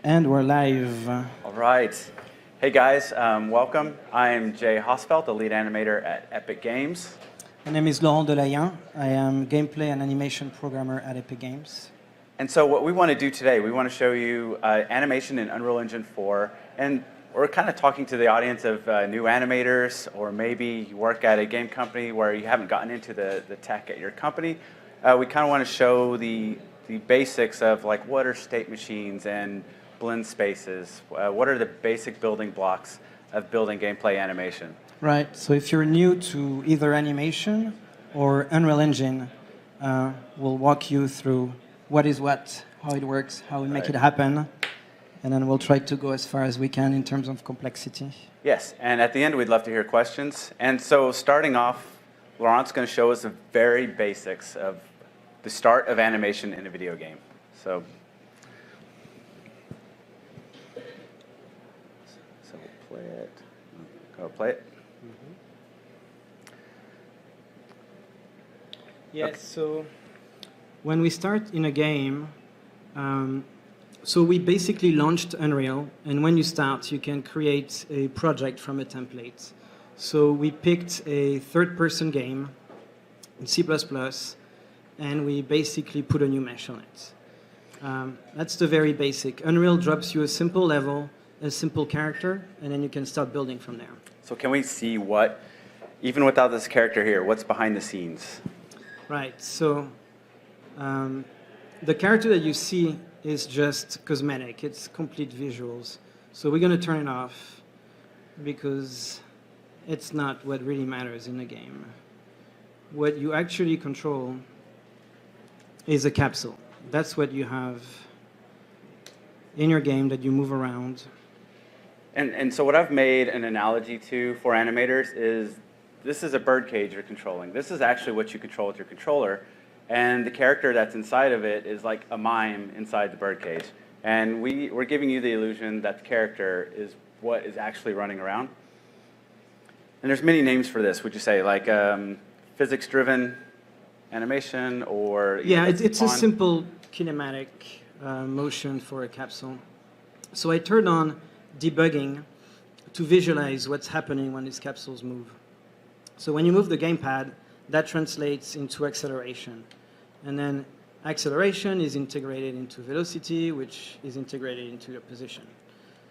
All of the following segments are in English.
And we're live. All right. Hey guys, welcome. I'm Jay Hosfeld, the lead animator at Epic Games. My name is Laurent Delayen. I am gameplay and animation programmer at Epic Games. And so what we want to do today, we want to show you animation in Unreal Engine 4. And we're kind of talking to the audience of new animators, or maybe you work at a game company where you haven't gotten into the tech at your company. We kind of want to show the basics of like what are state machines and blend spaces. What are the basic building blocks of building gameplay animation? Right, so if you're new to either animation or Unreal Engine, we'll walk you through what is what, how it works, how we make it happen, and then we'll try to go as far as we can in terms of complexity. Yes, and at the end we'd love to hear questions. And so starting off, Laurent's going to show us the very basics of the start of animation in a video game. So we'll play it. Go play it. Yes, Okay. so when we start in a game, so we basically launched Unreal, and when you start, you can create a project from a template. So we picked a third-person game in C++, and we basically put a new mesh on it. That's the very basic. Unreal drops you a simple level, a simple character, and then you can start building from there. So can we see what, even without this character here, what's behind the scenes? Right, so the character that you see is just cosmetic. It's complete visuals. So we're going to turn it off because it's not what really matters in the game. What you actually control is a capsule. That's what you have in your game that you move around. And so what I've made an analogy to for animators is this is a bird cage you're controlling. This is actually what you control with your controller. And the character that's inside of it is like a mime inside the bird cage. And we're giving you the illusion that the character is what is actually running around. And there's many names for this, would you say? Like physics-driven animation or... Yeah, it's a simple kinematic motion for a capsule. So I turned on debugging to visualize what's happening when these capsules move. So when you move the gamepad, that translates into acceleration. And then acceleration is integrated into velocity, which is integrated into your position.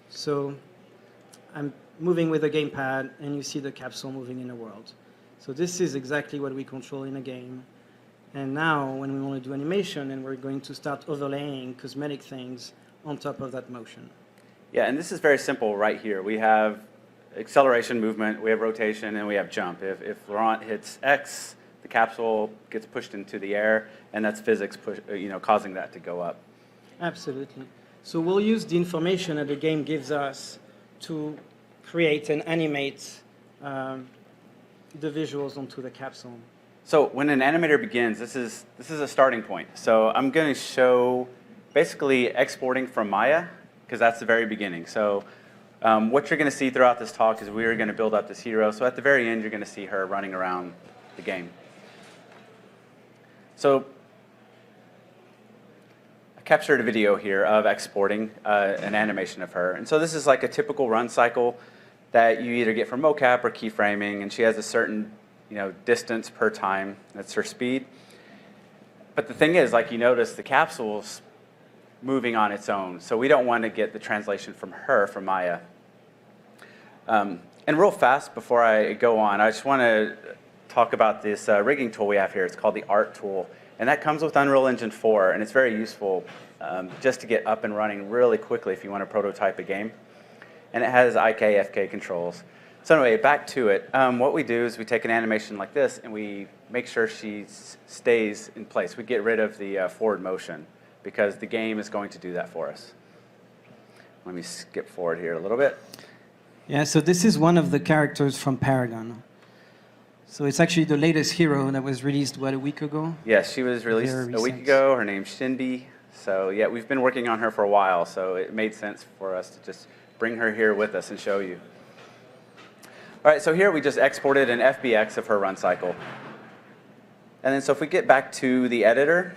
So I'm moving with the gamepad, and you see the capsule moving in the world. So this is exactly what we control in a game. And now, when we want to do animation, and we're going to start overlaying cosmetic things on top of that motion. Yeah, and this is very simple right here. We have acceleration, movement, we have rotation, and we have jump. If Laurent hits X, the capsule gets pushed into the air, and that's physics causing that to go up. Absolutely. So we'll use the information that the game gives us to create and animate the visuals onto the capsule. So when an animator begins, this is a starting point. So I'm going to show basically exporting from Maya, because that's the very beginning. So what you're going to see throughout this talk is we're going to build up this hero. So at the very end, you're going to see her running around the game. So I captured a video here of exporting an animation of her. And so this is like a typical run cycle that you either get from mocap or keyframing. And she has a certain distance per time. That's her speed. But the thing is, like you notice, the capsule's moving on its own. So we don't want to get the translation from her, from Maya. And real fast, before I go on, I just want to talk about this rigging tool we have here. It's called the Art tool. And that comes with Unreal Engine 4. And it's very useful just to get up and running really quickly if you want to prototype a game. And it has IK, FK controls. So anyway, back to it. What we do is we take an animation like this, and we make sure she stays in place. We get rid of the forward motion, because the game is going to do that for us. Let me skip forward here a little bit. Yeah, so this is one of the characters from Paragon. So it's actually the latest hero that was released, what, a week ago? Yes, she was released a week ago. Her name's Shinbi. So yeah, we've been working on her for a while, so it made sense for us to just bring her here with us and show you. All right, so here we just exported an FBX of her run cycle. And then so if we get back to the editor,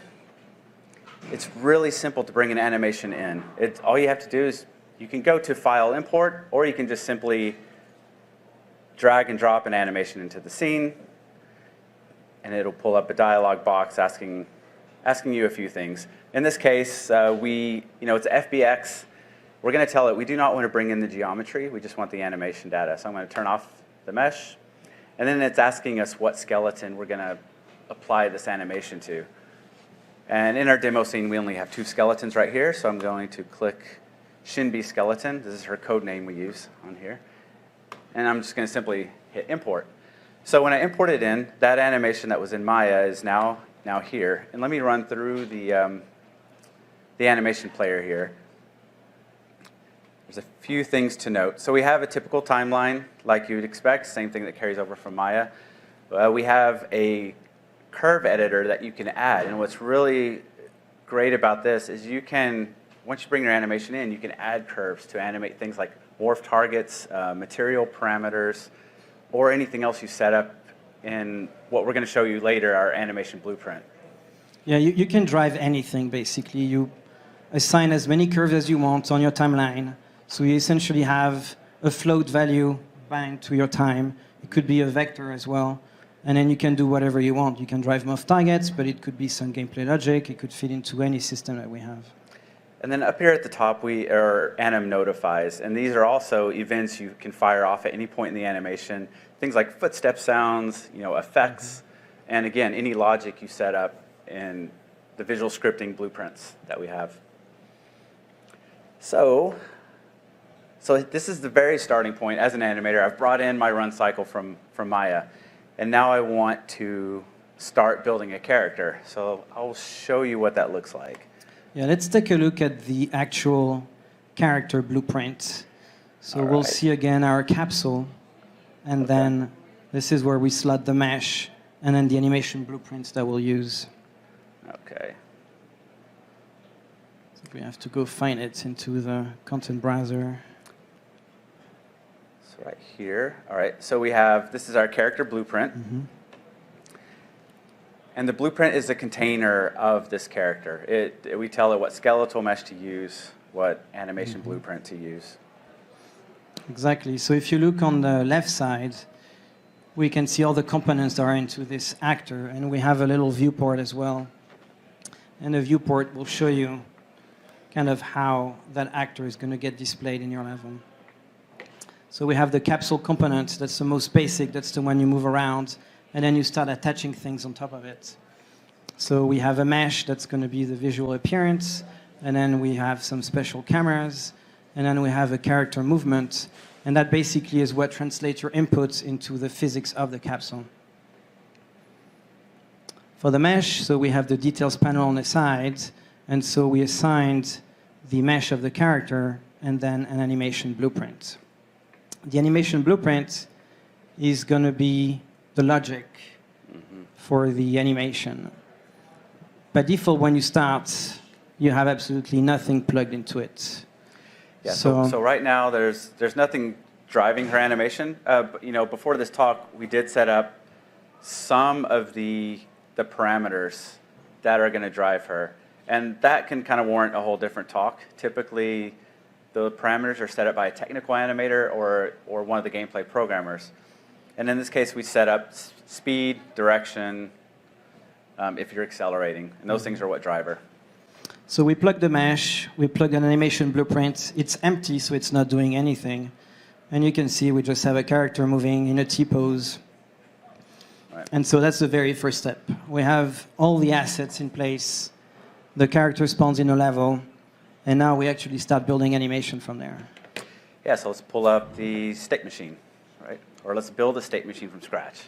it's really simple to bring an animation in. All you have to do is you can go to File Import, or you can just simply drag and drop an animation into the scene, and it'll pull up a dialog box asking you a few things. In this case, it's FBX. We're going to tell it we do not want to bring in the geometry. We just want the animation data. So I'm going to turn off the mesh. And then it's asking us what skeleton we're going to apply this animation to. And in our demo scene, we only have 2 skeletons right here. So I'm going to click Shinbi skeleton. This is her code name we use on here. And I'm just going to simply hit import. So when I import it in, that animation that was in Maya is now here. And let me run through the animation player here. There's a few things to note. So we have a typical timeline like you would expect, same thing that carries over from Maya. We have a curve editor that you can add. And what's really great about this is you can, once you bring your animation in, you can add curves to animate things like morph targets, material parameters, or anything else you set up in what we're going to show you later, our animation blueprint. Yeah, you can drive anything, basically. You assign as many curves as you want on your timeline. So you essentially have a float value bang to your time. It could be a vector as well. And then you can do whatever you want. You can drive morph targets, but it could be some gameplay logic. It could fit into any system that we have. And then up here at the top, anim notifies. And these are also events you can fire off at any point in the animation. Things like footstep sounds, effects, and again, any logic you set up in the visual scripting blueprints that we have. So this is the very starting point as an animator. I've brought in my run cycle from Maya. And now I want to start building a character. So I'll show you what that looks like. Yeah, let's take a look at the actual character blueprint. So we'll see again our capsule. And then this is where we slot the mesh, and then the animation blueprints that we'll use. Okay. So we have to go find it into the content browser. So right here. All right. So this is our character blueprint. Mm-hmm. And the blueprint is the container of this character. We tell it what skeletal mesh to use, what animation blueprint to use. Exactly. So if you look on the left side, we can see all the components that are into this actor, and we have a little viewport as well. And the viewport will show you kind of how that actor is going to get displayed in your level. So we have the capsule component. That's the most basic. That's the one you move around, and then you start attaching things on top of it. So we have a mesh that's going to be the visual appearance, and then we have some special cameras, and then we have a character movement, and that basically is what translates your inputs into the physics of the capsule. For the mesh, so we have the details panel on the side, and so we assigned the mesh of the character and then an animation blueprint. The animation blueprint is going to be the logic for the animation. By default, when you start, you have absolutely nothing plugged into it. Yeah, so right now there's nothing driving her animation. Before this talk, we did set up some of the parameters that are going to drive her, and that can kind of warrant a whole different talk. Typically, the parameters are set up by a technical animator or one of the gameplay programmers. And in this case, we set up speed, direction, if you're accelerating, and those things are what drive her. So we plug the mesh, we plug an animation blueprint. It's empty, so it's not doing anything. And you can see we just have a character moving in a T-pose. Right. And so that's the very first step. We have all the assets in place. The character spawns in a level. And now we actually start building animation from there. Yeah, so let's pull up the state machine, right? Or let's build a state machine from scratch.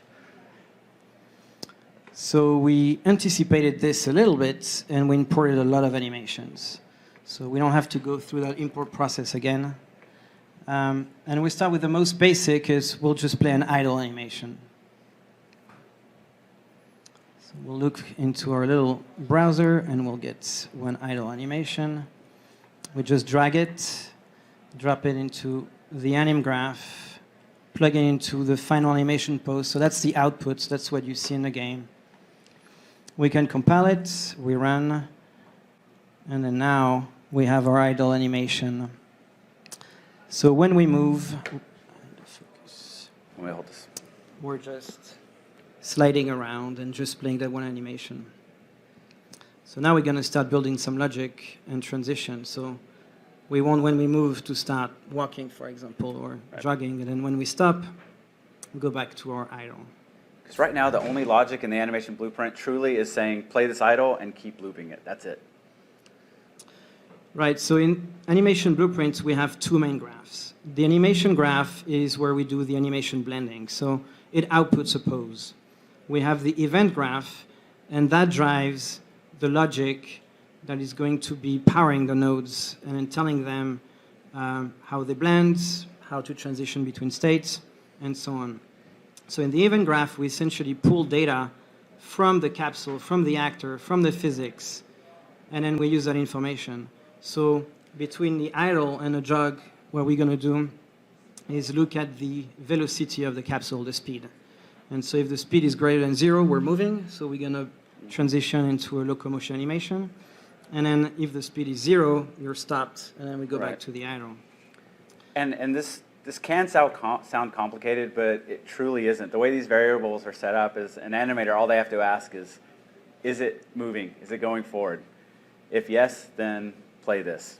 So we anticipated this a little bit, and we imported a lot of animations. So we don't have to go through that import process again. And we start with the most basic, is we'll just play an idle animation. So we'll look into our little browser, and we'll get one idle animation. We just drag it, drop it into the anim graph, plug it into the final animation pose. So that's the output. That's what you see in the game. We can compile it, we run, And then now we have our idle animation. So when we move, Let me hold this. we're just sliding around and just playing that one animation. So now we're going to start building some logic and transition. So we want when we move to start walking, for example, or jogging, and then when we stop, we go back to our idle. Because right now, the only logic in the animation blueprint truly is saying, play this idle and keep looping it. That's it. Right, so in animation blueprints, we have two main graphs. The animation graph is where we do the animation blending. So it outputs a pose. We have the event graph, and that drives the logic that is going to be powering the nodes and then telling them how they blend, how to transition between states, and so on. So in the event graph, we essentially pull data from the capsule, from the actor, from the physics, and then we use that information. So between the idle and the jog, what we're going to do is look at the velocity of the capsule, the speed. And so if the speed is greater than 0, we're moving. So we're going to transition into a locomotion animation. And then if the speed is 0, you're stopped. And then we go back to the idle. And this can sound complicated, but it truly isn't. The way these variables are set up is an animator, all they have to ask is it moving? Is it going forward? If yes, then play this.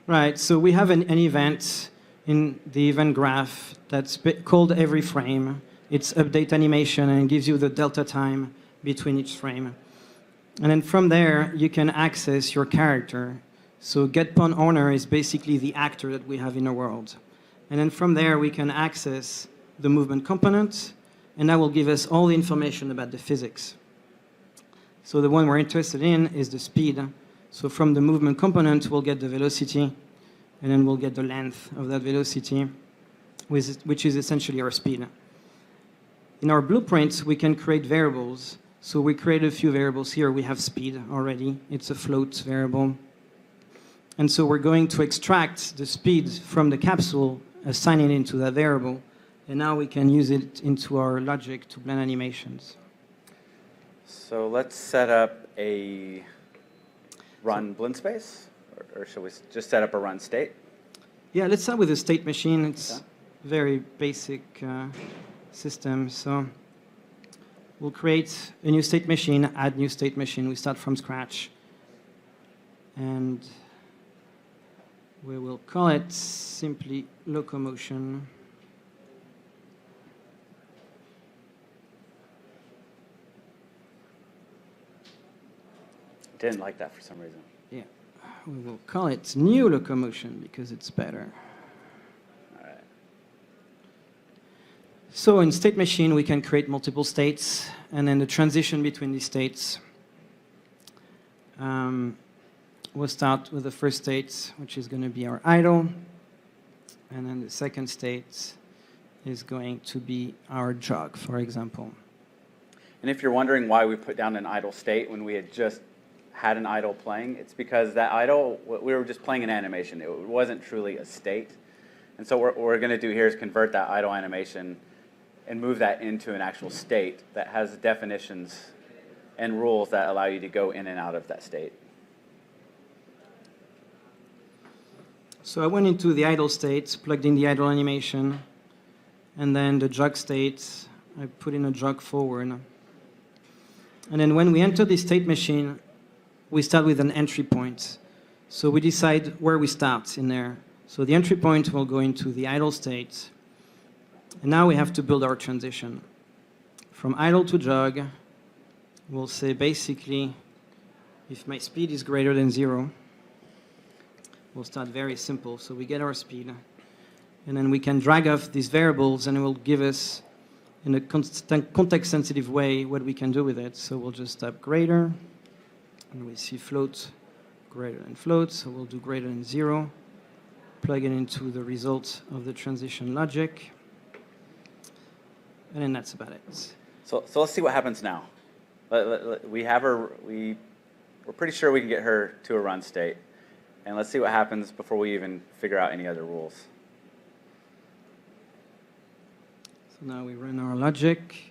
Right, so we have an event in the event graph that's called every frame. It's update animation and it gives you the delta time between each frame. And then from there, you can access your character. So getPawnOwner is basically the actor that we have in the world. And then from there, we can access the movement component, and that will give us all the information about the physics. So the one we're interested in is the speed. So from the movement component, we'll get the velocity, and then we'll get the length of that velocity, which is essentially our speed. In our blueprints, we can create variables. So we create a few variables here. We have speed already. It's a float variable. And so we're going to extract the speed from the capsule, assign it into that variable, and now we can use it into our logic to blend animations. So let's set up a run blend space, or should we just set up a run state? Yeah, let's start with a state machine. It's very basic system. So we'll create a new state machine, add new state machine. We start from scratch. And we will call it simply locomotion. Didn't like that for some reason. Yeah, we will call it new locomotion because it's better. All right. So in state machine, we can create multiple states, and then the transition between these states. We'll start with the first state, which is going to be our idle, and then the second state is going to be our jog, for example. And if you're wondering why we put down an idle state when we had just had an idle playing, it's because that idle, we were just playing an animation. It wasn't truly a state. And so what we're going to do here is convert that idle animation and move that into an actual state that has definitions and rules that allow you to go in and out of that state. So I went into the idle state, plugged in the idle animation, and then the jog state, I put in a jog forward. And then when we enter the state machine, we start with an entry point. So we decide where we start in there. So the entry point will go into the idle state. And now we have to build our transition. From idle to jog, we'll say basically, if my speed is greater than 0, we'll start very simple. So we get our speed. And then we can drag off these variables, and it will give us, in a context-sensitive way, what we can do with it. So we'll just type greater. And we see float greater than float. So we'll do greater than 0. Plug it into the result of the transition logic. And then that's about it. So let's see what happens now. We have her, we're pretty sure we can get her to a run state. And let's see what happens before we even figure out any other rules. So now we run our logic.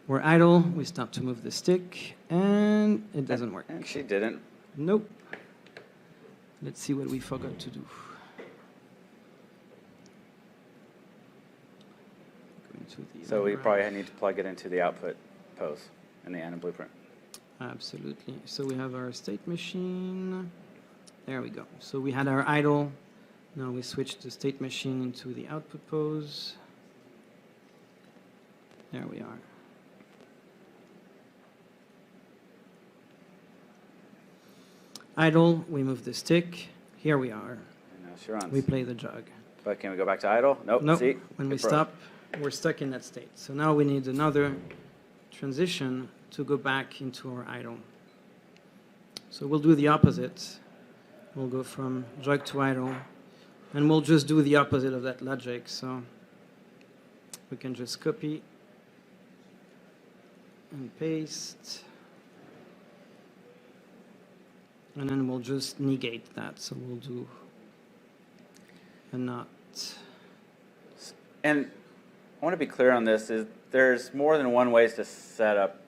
We're idle. We start to move the stick, and it doesn't work. And she didn't. Nope. Let's see what we forgot to do. Going to the So we line probably graph. need to plug it into the output pose in the Anim blueprint. Absolutely. So we have our state machine. There we go. So we had our idle. Now we switch the state machine into the output pose. There we are. Idle, we move the stick. Here we are. And now she runs. We play the jug. But can we go back to idle? Nope. Nope. See? When we It broke. stop, we're stuck in that state. So now we need another transition to go back into our idle. So we'll do the opposite. We'll go from jug to idle. And we'll just do the opposite of that logic. So we can just copy and paste. And then we'll just negate that. So we'll do a not. And I want to be clear on this, is there's more than one ways to set up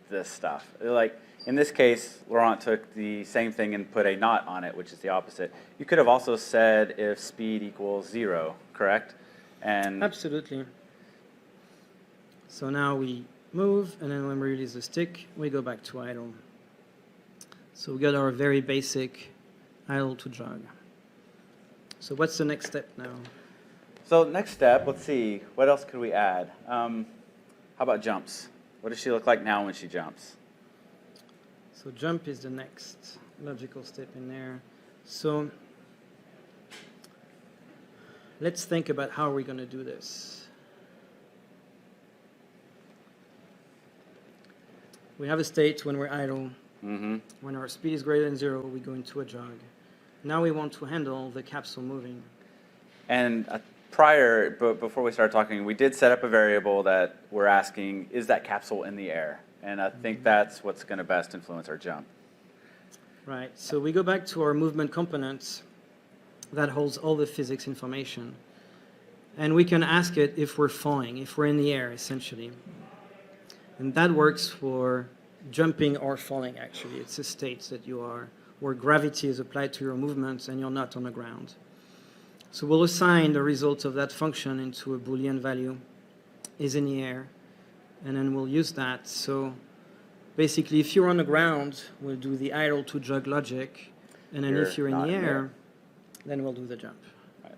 this stuff. Like, in this case, Laurent took the same thing and put a not on it, which is the opposite. You could have also said if speed equals 0, correct? And Absolutely. So now we move, and then when we release the stick, we go back to idle. So we got our very basic idle to jog. So what's the next step now? so next step, let's see, what else could we add? How about jumps? What does she look like now when she jumps? So jump is the next logical step in there. So let's think about how we're going to do this. We have a state when we're idle. Mm-hmm. When our speed is greater than 0, we go into a jog. Now we want to handle the capsule moving. And before we started talking, we did set up a variable that we're asking, is that capsule in the air? And I think that's what's going to best influence our jump. Right, so we go back to our movement component that holds all the physics information. And we can ask it if we're falling, if we're in the air, essentially. And that works for jumping or falling, actually. It's a state that you are, where gravity is applied to your movements and you're not on the ground. So we'll assign the result of that function into a Boolean value, is in the air, and then we'll use that. So basically, if you're on the ground, we'll do the idle to jog logic, and then if you're in not the in the air, air. then we'll do the jump. Right.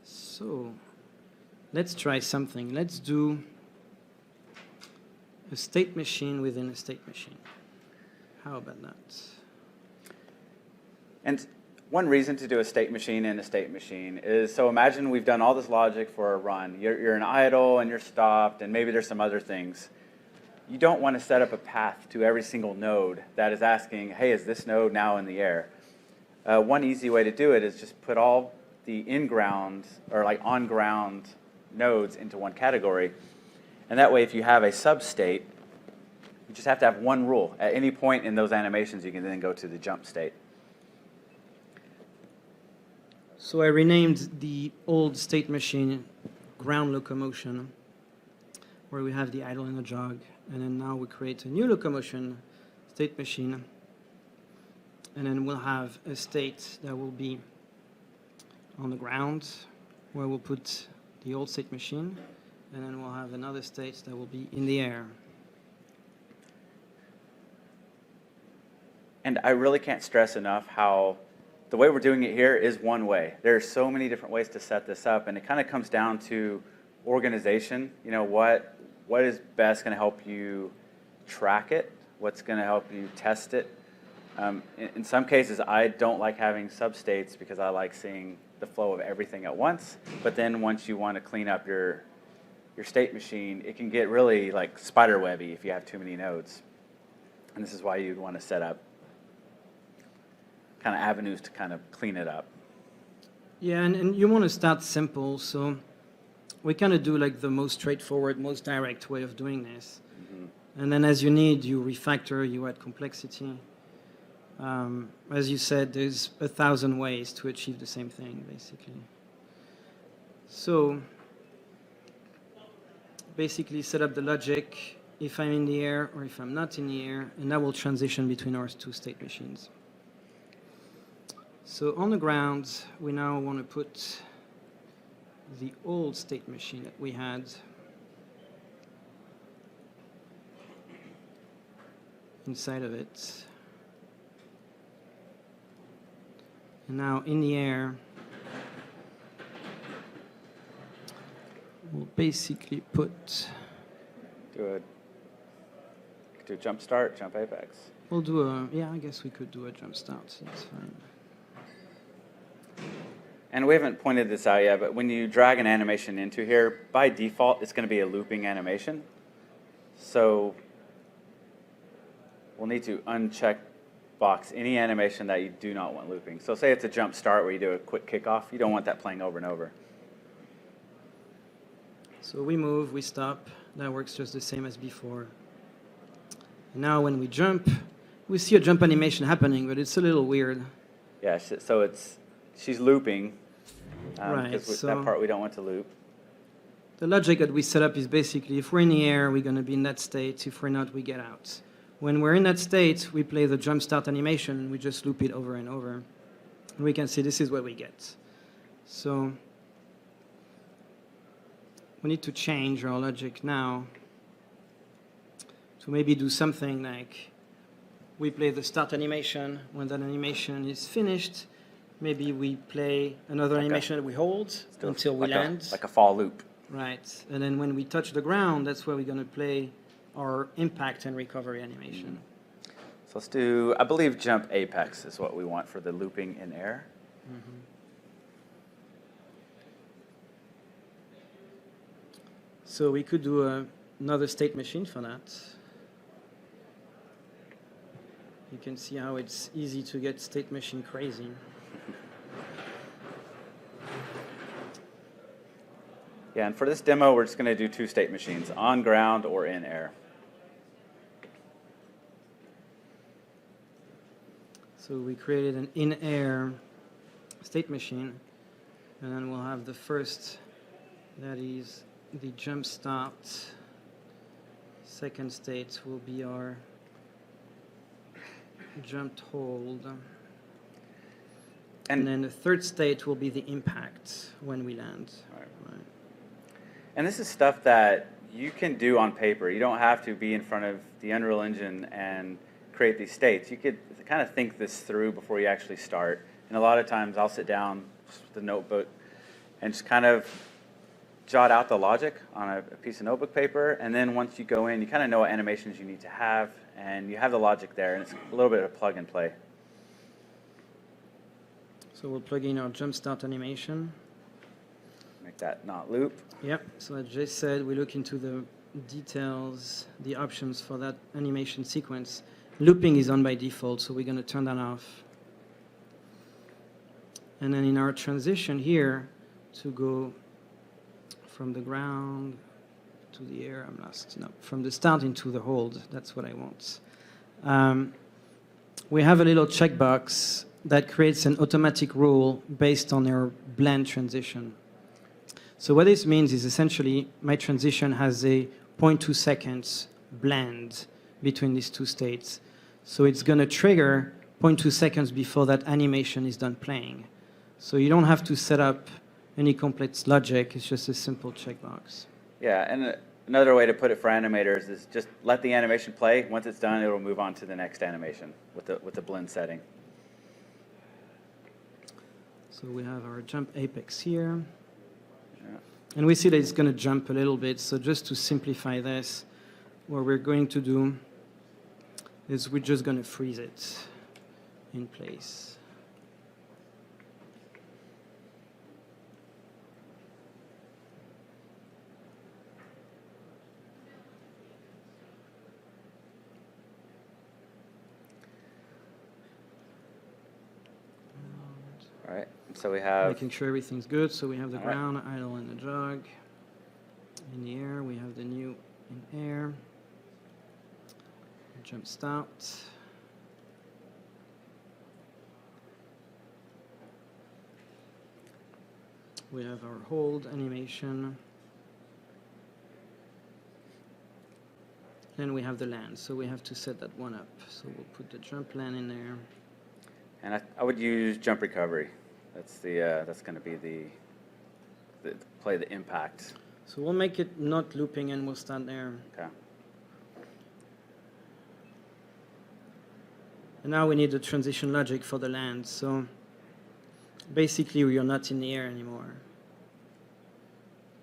So let's try something. Let's do a state machine within a state machine. How about that? And one reason to do a state machine in a state machine is, so imagine we've done all this logic for a run. You're in idle and you're stopped, and maybe there's some other things. You don't want to set up a path to every single node that is asking, hey, is this node now in the air? One easy way to do it is just put all the in-ground or like on-ground nodes into one category. And that way, if you have a substate, you just have to have one rule. At any point in those animations, you can then go to the jump state. So I renamed the old state machine ground locomotion, where we have the idle and the jog. And then now we create a new locomotion state machine. And then we'll have a state that will be on the ground, where we'll put the old state machine. And then we'll have another state that will be in the air. And I really can't stress enough how the way we're doing it here is one way. There are so many different ways to set this up, and it kind of comes down to organization. You know, what is best going to help you track it? What's going to help you test it? In some cases, I don't like having substates because I like seeing the flow of everything at once. But then once you want to clean up your state machine, it can get really like spiderwebby if you have too many nodes. And this is why you'd want to set up kind of avenues to kind of clean it up. Yeah, and you want to start simple, so we kind of do like the most straightforward, most direct way of doing this. Mm-hmm. And then as you need, you refactor, you add complexity. As you said, there's 1,000 ways to achieve the same thing, basically. So basically set up the logic if I'm in the air or if I'm not in the air, and that will transition between our two state machines. So on the ground, we now want to put the old state machine that we had inside of it. And now in the air, we'll basically put... Do a jump start, jump apex. We'll do a... Yeah, I guess we could do a jump start. That's fine. And we haven't pointed this out yet, but when you drag an animation into here, by default, it's going to be a looping animation. So we'll need to uncheck box any animation that you do not want looping. So say it's a jump start where you do a quick kickoff. You don't want that playing over and over. So we move, we stop. That works just the same as before. Now when we jump, we see a jump animation happening, but it's a little weird. Yeah, so she's looping. Right, Because so that part we don't want to loop. the logic that we set up is basically if we're in the air, we're going to be in that state. If we're not, we get out. When we're in that state, we play the jump start animation and we just loop it over and over. And we can see this is what we get. So we need to change our logic now to maybe do something like we play the start animation. When that animation is finished, maybe we play another animation that we hold until we land. Like a fall loop. Right. And then when we touch the ground, that's where we're going to play our impact and recovery animation. So let's do, I believe jump apex is what we want for the looping in air. Mm-hmm. So we could do another state machine for that. You can see how it's easy to get state machine crazy. Yeah, and for this demo, we're just going to do two state machines, on ground or in air. So we created an in-air state machine, and then we'll have the first, that is the jump start. Second state will be our jumped hold. And then the third state will be the impact when we land. Right. Right. And this is stuff that you can do on paper. You don't have to be in front of the Unreal Engine and create these states. You could kind of think this through before you actually start. And a lot of times I'll sit down with the notebook and just kind of jot out the logic on a piece of notebook paper. And then once you go in, you kind of know what animations you need to have. And you have the logic there. And it's a little bit of a plug and play. So we'll plug in our jump start animation. Make that not loop. Yep, so as Jay said, we look into the details, the options for that animation sequence. Looping is on by default, so we're going to turn that off. And then in our transition here, to go from the ground to the air, I'm lost. No, from the start into the hold, that's what I want. We have a little checkbox that creates an automatic rule based on our blend transition. So what this means is essentially my transition has a 0.2 seconds blend between these two states. So it's going to trigger 0.2 seconds before that animation is done playing. So you don't have to set up any complex logic. It's just a simple checkbox. Yeah, and another way to put it for animators is just let the animation play. Once it's done, it'll move on to the next animation with the blend setting. So we have our jump apex here. Yeah. And we see that it's going to jump a little bit. So just to simplify this, what we're going to do is we're just going to freeze it in place. All right, so we have... Making sure everything's good. So we have the ground, idle, and the jog. In the air, we have the new in air. Jump start. We have our hold animation. Then we have the land, so we have to set that one up. So we'll put the jump land in there. And I would use jump recovery. That's going to be the play the impact. So we'll make it not looping and we'll start there. Okay. And now we need the transition logic for the land. So basically we are not in the air anymore.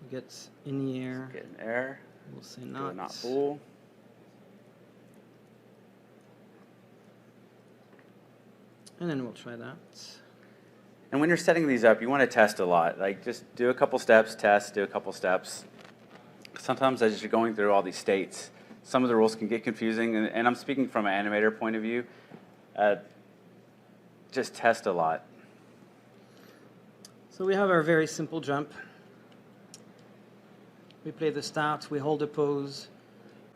We get in the air. Get in air. We'll say Do not. a not bool. And then we'll try that. And when you're setting these up, you want to test a lot. Like, just do a couple steps, test, do a couple steps. Sometimes as you're going through all these states, some of the rules can get confusing. And I'm speaking from an animator point of view. Just test a lot. So we have our very simple jump. We play the start, we hold the pose,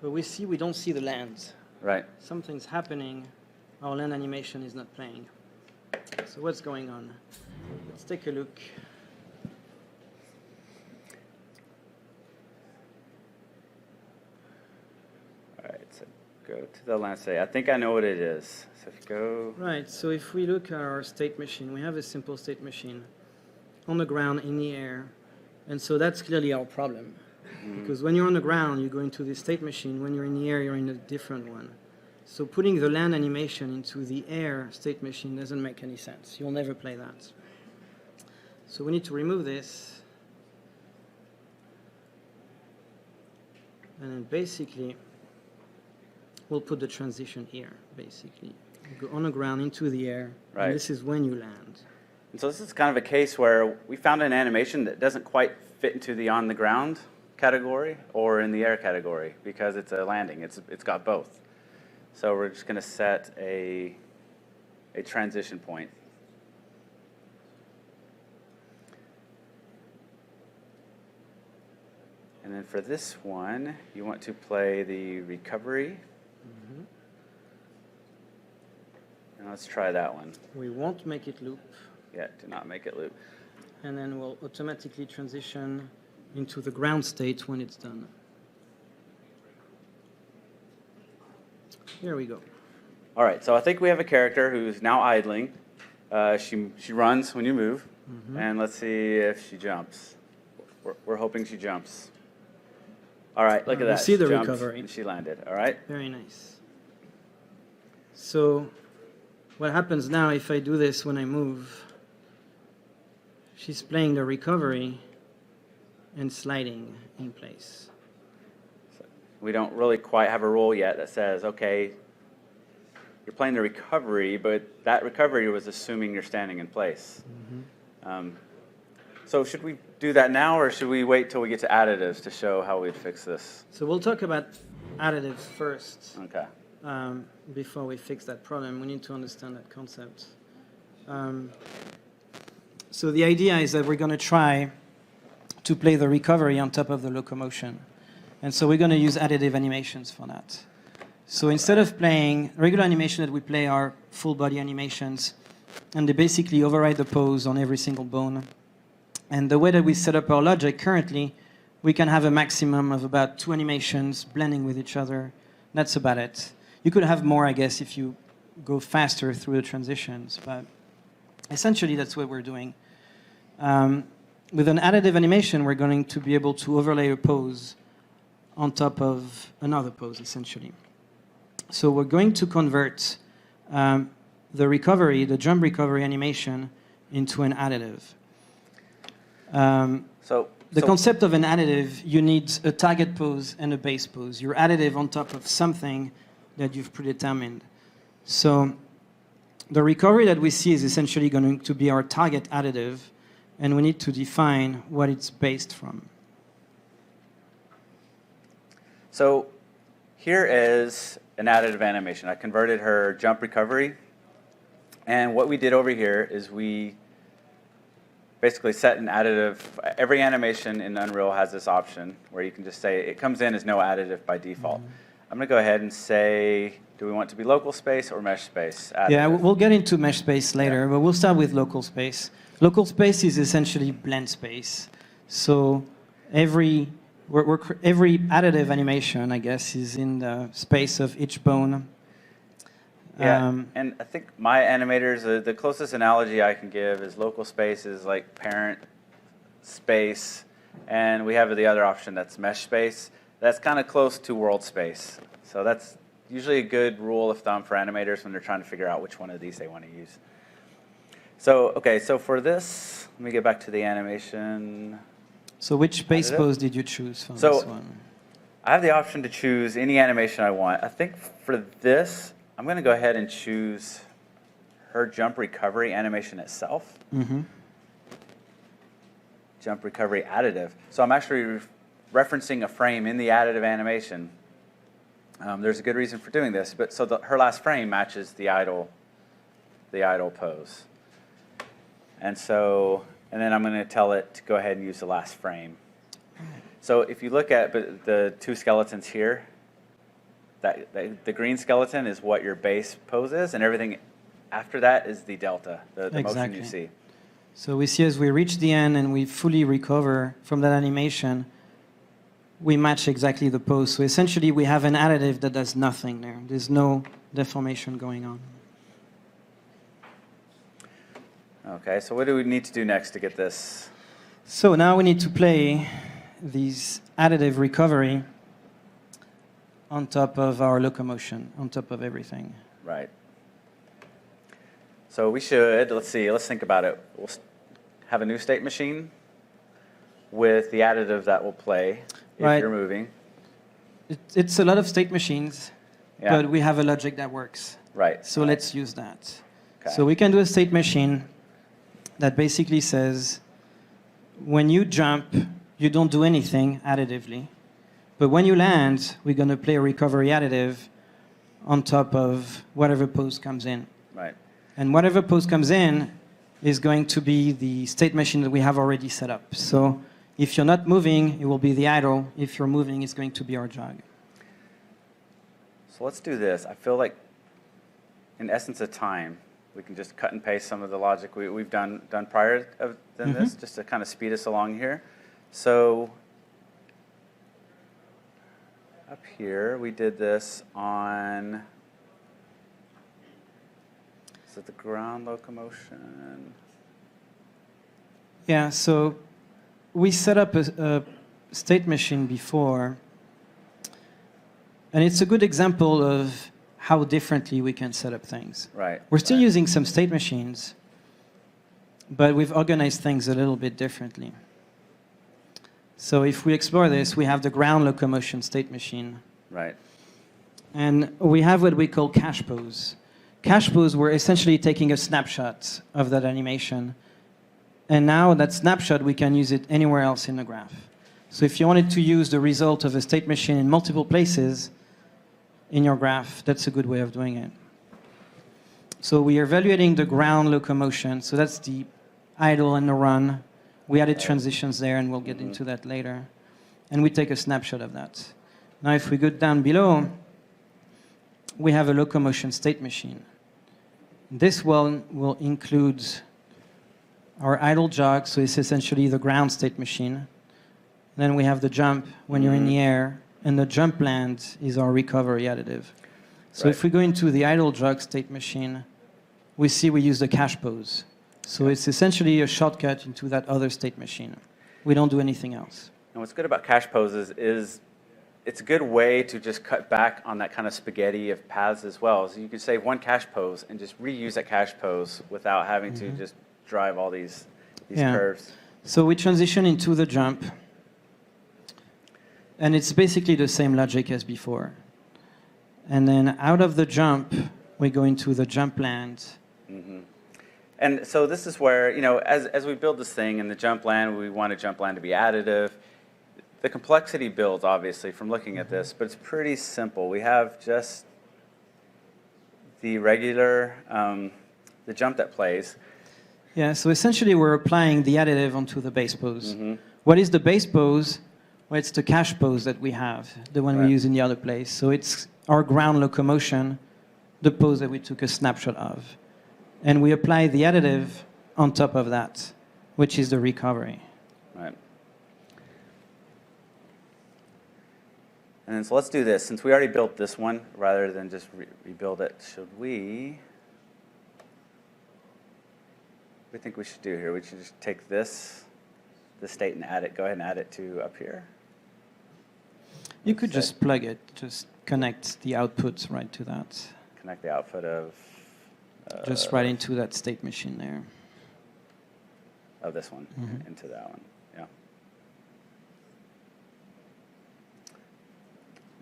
but we don't see the land. Right. Something's happening, our land animation is not playing. So what's going on? Let's take a look. All right, so go to the land state. I think I know what it is. So if you go, Right, so if we look at our state machine, we have a simple state machine on the ground, in the air, and so that's clearly our problem. Because when you're on the ground, you go into the state machine. When you're in the air, you're in a different one. So putting the land animation into the air state machine doesn't make any sense. You'll never play that. So we need to remove this. And then basically, we'll put the transition here, basically. You go on the ground into the air, Right. and this is when you land. and so this is kind of a case where we found an animation that doesn't quite fit into the on the ground category or in the air category because it's a landing. It's got both. So we're just going to set a transition point. And then for this one, you want to play the recovery. And let's try that one. We won't make it loop, Yeah, do not make it loop. and then we'll automatically transition into the ground state when it's done. Here we go. All right, so I think we have a character who's now idling. She runs when you move, and let's see if she jumps. We're hoping she jumps. All right, look at You that. see She the jumped, recovery. and she landed. All right. Very nice. So what happens now if I do this when I move? She's playing the recovery and sliding in place. We don't really quite have a rule yet that says, okay, you're playing the recovery, but that recovery was assuming you're standing in place. So should we do that now, or should we wait till we get to additives to show how we'd fix this? So we'll talk about additives first. Okay. Before we fix that problem, we need to understand that concept. So the idea is that we're going to try to play the recovery on top of the locomotion. And so we're going to use additive animations for that. So instead of playing regular animation that we play are full body animations, and they basically override the pose on every single bone. And the way that we set up our logic currently, we can have a maximum of about 2 animations blending with each other. That's about it. You could have more, I guess, if you go faster through the transitions, but essentially that's what we're doing. With an additive animation, we're going to be able to overlay a pose on top of another pose, essentially. So we're going to convert the recovery, the jump recovery animation, into an additive. The concept of an additive, you need a target pose and a base pose. You're additive on top of something that you've predetermined. So the recovery that we see is essentially going to be our target additive, and we need to define what it's based from. So here is an additive animation. I converted her jump recovery. And what we did over here is we basically set an additive. Every animation in Unreal has this option where you can just say it comes in as no additive by default. I'm going to go ahead and say, do we want to be local space or mesh space? Additive. Yeah, we'll get into mesh space later, but we'll start with local space. Local space is essentially blend space. So every every additive animation, I guess, is in the space of each bone. Yeah, and I think my animators, the closest analogy I can give is local space is like parent space, and we have the other option that's mesh space. That's kind of close to world space. So that's usually a good rule of thumb for animators when they're trying to figure out which one of these they want to use. So, okay, so for this, let me get back to the animation. So which base Additive? pose did you choose for So- this one? I have the option to choose any animation I want. I think for this, I'm going to go ahead and choose her jump recovery animation itself. Mm-hmm. Jump recovery additive. So I'm actually referencing a frame in the additive animation. There's a good reason for doing this, but so her last frame matches the idle pose. And so, and then I'm going to tell it to go ahead and use the last frame. So if you look at the two skeletons here, the green skeleton is what your base pose is, and everything after that is the delta, the motion Exactly. you see. So we see as we reach the end and we fully recover from that animation, we match exactly the pose. So essentially, we have an additive that does nothing there. There's no deformation going on. Okay, so what do we need to do next to get this? So now we need to play these additive recovery on top of our locomotion, on top of everything. Right. So we should, let's think about it. We'll have a new state machine with the additive that will play if Right. you're moving. It's a lot of state machines, Yeah. but we have a logic that works. Right. So let's use that. Okay. So we can do a state machine that basically says, when you jump, you don't do anything additively. But when you land, we're going to play a recovery additive on top of whatever pose comes in. Right. And whatever pose comes in is going to be the state machine that we have already set up. So if you're not moving, it will be the idle. If you're moving, it's going to be our jog. So let's do this. I feel like, in essence of time, we can just cut and paste some of the logic we've done prior than this, just to kind of speed us along here. So up here, we did this on, is it the ground locomotion? Yeah, so we set up a state machine before, and it's a good example of how differently we can set up things. Right. We're still right. using some state machines, but we've organized things a little bit differently. So if we explore this, we have the ground locomotion state machine. Right. And we have what we call cache pose. Cache pose, we're essentially taking a snapshot of that animation. And now that snapshot, we can use it anywhere else in the graph. So if you wanted to use the result of a state machine in multiple places in your graph, that's a good way of doing it. So we are evaluating the ground locomotion. So that's the idle and the run. We added transitions there, and we'll get into that later. And we take a snapshot of that. Now, if we go down below, we have a locomotion state machine. This one will include our idle jog, so it's essentially the ground state machine. Then we have the jump when you're in the air, and the jump land is our recovery additive. So Right. if we go into the idle jog state machine, we see we use the cache pose. So it's essentially a shortcut into that other state machine. We don't do anything else. And what's good about cache poses is it's a good way to just cut back on that kind of spaghetti of paths as well. So you can save one cache pose and just reuse that cache pose without having to just drive all these Yeah. curves. So we transition into the jump. And it's basically the same logic as before. And then out of the jump, we go into the jump land. And so this is where, as we build this thing in the jump land, we want a jump land to be additive. The complexity builds, obviously, from looking at this, but it's pretty simple. We have just the regular, the jump that plays. Yeah, so essentially we're applying the additive onto the base pose. What is the base pose? Well, it's the cache pose that we have, the one we Right. use in the other place. So it's our ground locomotion, the pose that we took a snapshot of. And we apply the additive on top of that, which is the recovery. Right. And then, so let's do this. Since we already built this one, rather than just rebuild it, should we? What do you think we should do here? We should just take this state and add it. Go ahead and add it to up here. You could just plug it, just connect the output right to that. Connect the output of. Just right into that state machine there. Of this one into that one. Yeah.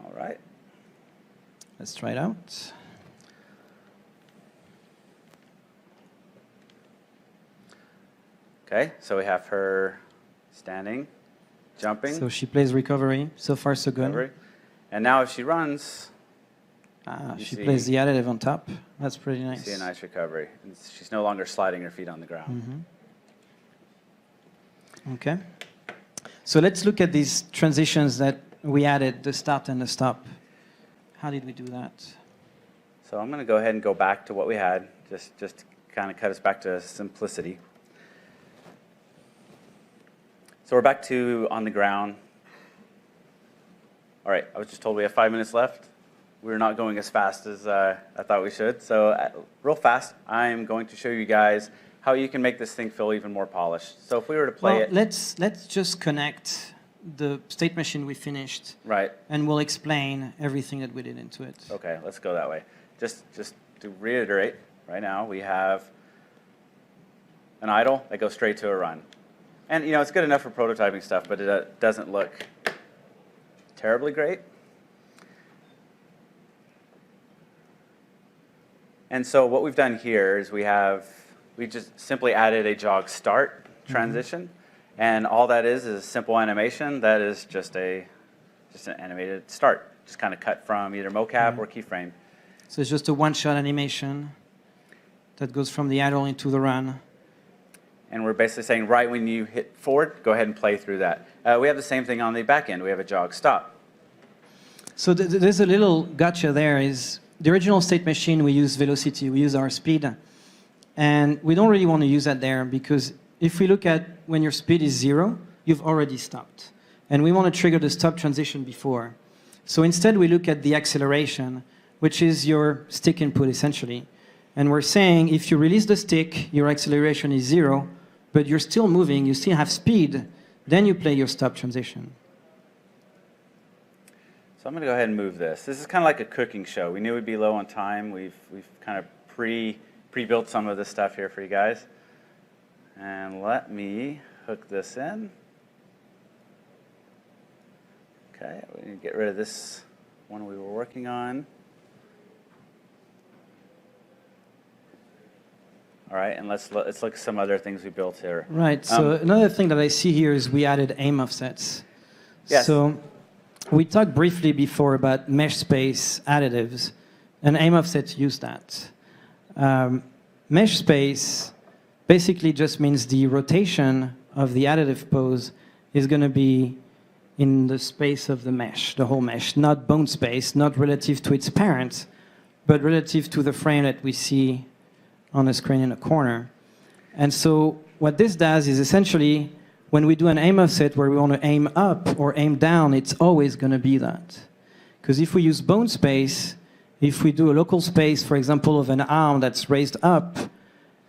All right. Let's try it out. Okay, so we have her standing, jumping. So she plays recovery. So far, so good. Recovery. And now if she runs, she plays the additive on top. That's pretty nice. you see a nice recovery. And she's no longer sliding her feet on the ground. Okay. So let's look at these transitions that we added, the start and the stop. How did we do that? So I'm going to go ahead and go back to what we had, just to kind of cut us back to simplicity. So we're back to on the ground. All right, I was just told we have 5 minutes left. We're not going as fast as I thought we should. So real fast, I'm going to show you guys how you can make this thing feel even more polished. So if we were to play it... Let's just connect the state machine we finished. Right. And we'll explain everything that we did into it. Okay, let's go that way. Just to reiterate, right now we have an idle that goes straight to a run. And it's good enough for prototyping stuff, but it doesn't look terribly great. And so what we've done here is we just simply added a jog start transition, and all that is a simple animation that is just an animated start, just kind of cut from either mocap or keyframe. So it's just a one-shot animation that goes from the idle into the run. And we're basically saying right when you hit forward, go ahead and play through that. We have the same thing on the back end. We have a jog stop. So there's a little gotcha there. Is the original state machine, we use velocity, we use our speed. And we don't really want to use that there because if we look at when your speed is 0, you've already stopped. And we want to trigger the stop transition before. So instead we look at the acceleration, which is your stick input essentially. And we're saying if you release the stick, your acceleration is 0, but you're still moving, you still have speed, then you play your stop transition. So I'm going to go ahead and move this. This is kind of like a cooking show. We knew we'd be low on time. We've kind of pre-built some of this stuff here for you guys. And let me hook this in. Okay, we need to get rid of this one we were working on. All right, and let's look at some other things we built here. Right, so another thing that I see here is we added aim offsets. Yes. So we talked briefly before about mesh space additives, and aim offsets use that. Mesh space basically just means the rotation of the additive pose is going to be in the space of the mesh, the whole mesh, not bone space, not relative to its parent, but relative to the frame that we see on the screen in the corner. And so what this does is essentially when we do an aim offset where we want to aim up or aim down, it's always going to be that. Because if we use bone space, if we do a local space, for example, of an arm that's raised up,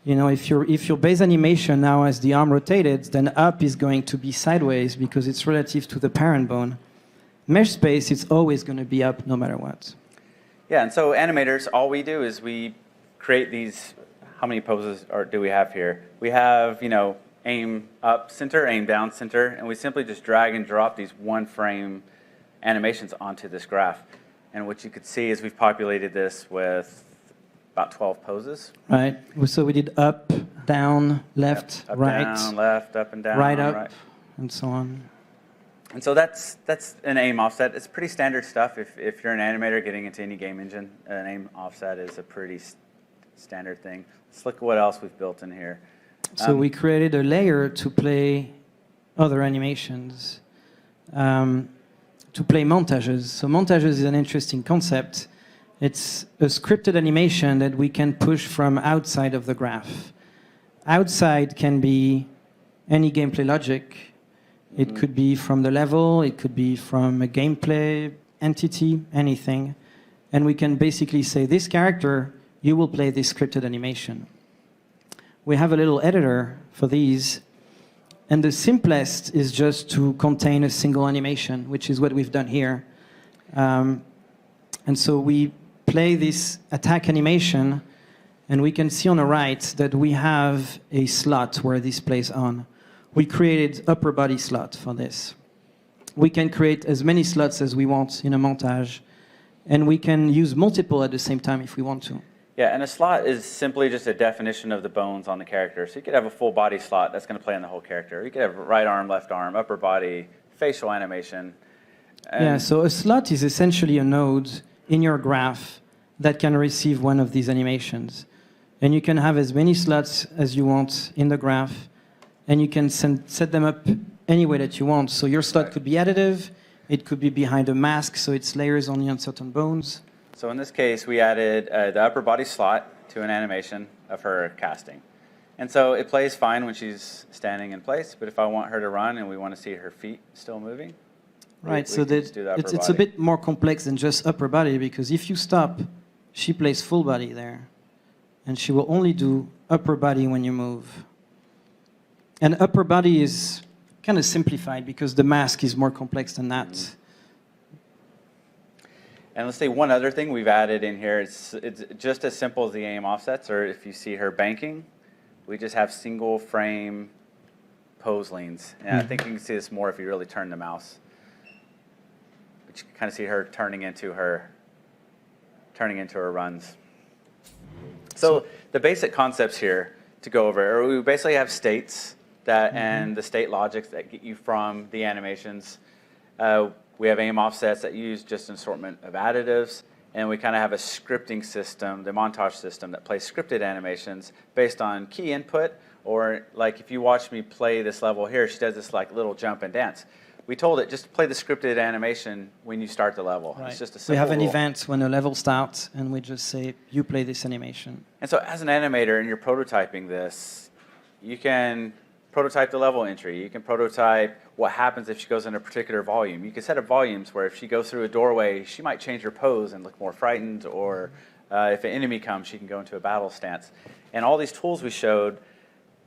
if your base animation now has the arm rotated, then up is going to be sideways because it's relative to the parent bone. Mesh space, it's always going to be up no matter what. Yeah, and so animators, all we do is we create these. How many poses do we have here? We have, aim up center, aim down center, and we simply just drag and drop these one-frame animations onto this graph. And what you could see is we've populated this with about 12 poses. Right. So we did up, down, left, up, right, down, left, up and down, right up, and so on. And so that's an aim offset. It's pretty standard stuff. If you're an animator getting into any game engine, an aim offset is a pretty standard thing. Let's look at what else we've built in here. So we created a layer to play other animations, to play montages. So montages is an interesting concept. It's a scripted animation that we can push from outside of the graph. Outside can be any gameplay logic. It could be from the level, it could be from a gameplay entity, anything, and we can basically say, this character, you will play this scripted animation. We have a little editor for these, and the simplest is just to contain a single animation, which is what we've done here. And so we play this attack animation, and we can see on the right that we have a slot where this plays on. We created upper body slot for this. We can create as many slots as we want in a montage, and we can use multiple at the same time if we want to. Yeah, and a slot is simply just a definition of the bones on the character. So you could have a full body slot that's going to play on the whole character. You could have right arm, left arm, upper body, facial animation. Yeah, so a slot is essentially a node in your graph that can receive one of these animations. And you can have as many slots as you want in the graph, and you can set them up any way that you want. So your slot could be additive, it could be behind a mask, so it's layers only on certain bones. So in this case, we added the upper body slot to an animation of her casting. And so it plays fine when she's standing in place, but if I want her to run and we want to see her feet still moving, right, so it's a bit more complex than just upper body, because if you stop, she plays full body there. And she will only do upper body when you move. And upper body is kind of simplified because the mask is more complex than that. Mm-hmm. And let's say one other thing we've added in here, it's just as simple as the aim offsets, or if you see her banking, we just have single frame pose leans. And I think you can see this more if you really turn the mouse. But you can kind of see her turning into her runs. So the basic concepts here to go over, or we basically have states that and the state logics that get you from the animations. We have aim offsets that use just an assortment of additives, and we kind of have a scripting system, the montage system, that plays scripted animations based on key input, or like if you watch me play this level here, she does this like little jump and dance. We told it just play the scripted animation when you start the level. Right. It's just a simple We have an rule. event when a level starts, and we just say, you play this animation. And so as an animator and you're prototyping this, you can prototype the level entry. You can prototype what happens if she goes in a particular volume. You can set up volumes where if she goes through a doorway, she might change her pose and look more frightened, or if an enemy comes, she can go into a battle stance. And all these tools we showed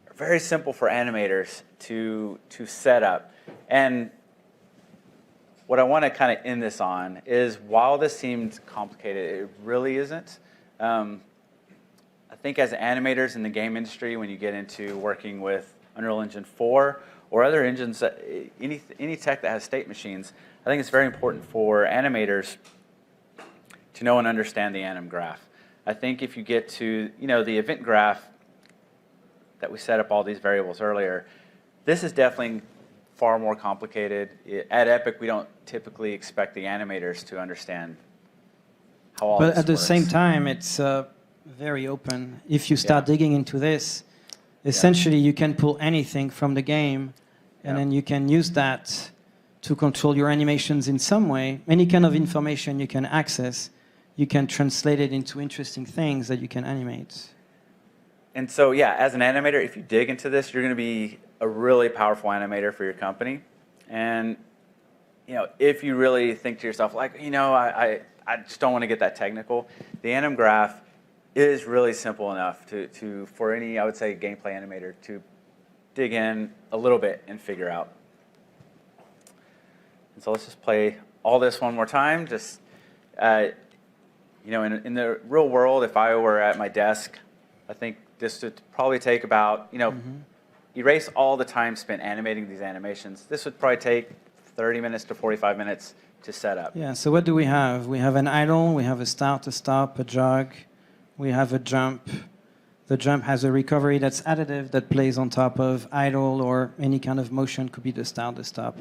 are very simple for animators to set up. And what I want to kind of end this on is, while this seems complicated, it really isn't. I think as animators in the game industry, when you get into working with Unreal Engine 4 or other engines, any tech that has state machines, I think it's very important for animators to know and understand the anim graph. I think if you get to the event graph that we set up all these variables earlier, this is definitely far more complicated. At Epic, we don't typically expect the animators to understand how all this works. But at the same time, it's very open. If you start digging into this, essentially you can pull anything from the game, and then you can use that to control your animations in some way. Any kind of information you can access, you can translate it into interesting things that you can animate. And so, as an animator, if you dig into this, you're going to be a really powerful animator for your company. And, if you really think to yourself, like, I just don't want to get that technical, the anim graph is really simple enough for any, I would say, gameplay animator to dig in a little bit and figure out. And so let's just play all this one more time. Just, in the real world, if I were at my desk, I think this would probably take about, erase all the time spent animating these animations. This would probably take 30 minutes to 45 minutes to set up. Yeah, so what do we have? We have an idle, we have a start, a stop, a jog, we have a jump. The jump has a recovery that's additive that plays on top of idle or any kind of motion, could be the start, the stop.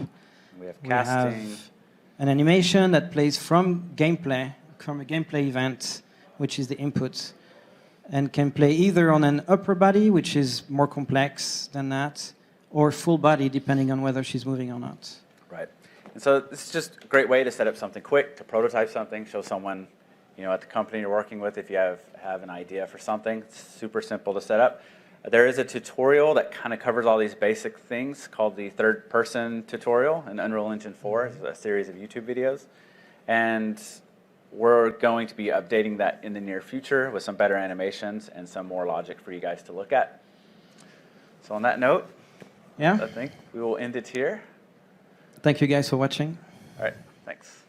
We have casting. We have an animation that plays from a gameplay event, which is the input, and can play either on an upper body, which is more complex than that, or full body, depending on whether she's moving or not. Right. And so this is just a great way to set up something quick, to prototype something, show someone, at the company you're working with, if you have an idea for something. It's super simple to set up. There is a tutorial that kind of covers all these basic things called the third-person tutorial in Unreal Engine 4. It's a series of YouTube videos. And we're going to be updating that in the near future with some better animations and some more logic for you guys to look at. So on that note, Yeah. I think we will end it here. Thank you guys for watching. All right, thanks.